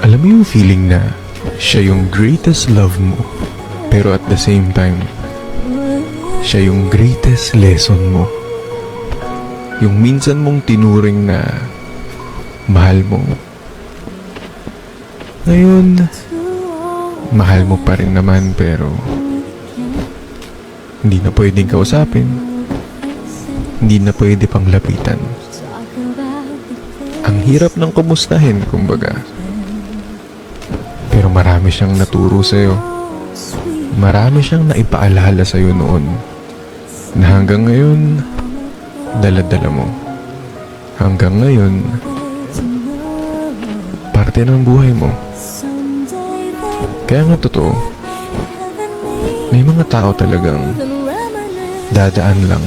Alam mo yung feeling na siya yung greatest love mo, pero at the same time, siya yung greatest lesson mo. Yung minsan mong tinuring na mahal mo. Ngayon, mahal mo pa rin naman pero hindi na pwedeng kausapin. Hindi na pwede pang lapitan. Ang hirap ng kumustahin, kumbaga. Pero marami siyang naturo sa'yo. Marami siyang naipaalala sa'yo noon na hanggang ngayon, dala-dala mo. Hanggang ngayon, parte ng buhay mo. Kaya nga totoo, may mga tao talagang dadaan lang.